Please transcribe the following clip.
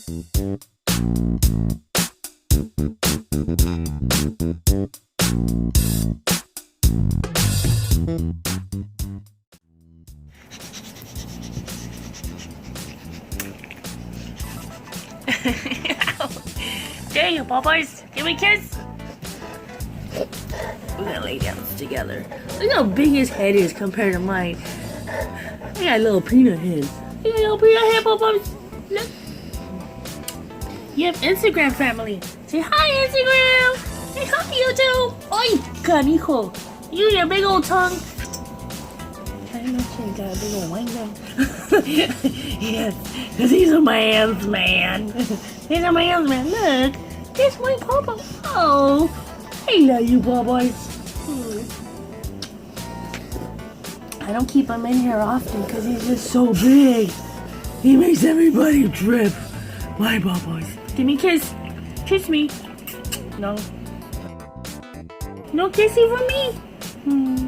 There you go, boys. Give me a kiss. We're gonna lay down together. Look how big his head is compared to mine. I got a little peanut head. You got a little peanut head, boys. Look. You have Instagram family. Say hi, Instagram. Say hi, YouTube. Oi, canijo. You and your big old tongue. I know she ain't got a big old wang down. Yes, because he's a man's man. He's a man's man. Look, it's my papa. Oh, I love you, boys. I don't keep him in here often because he's just so big. He makes everybody trip. My boys. Give me a kiss. Kiss me. No. No kissy for me.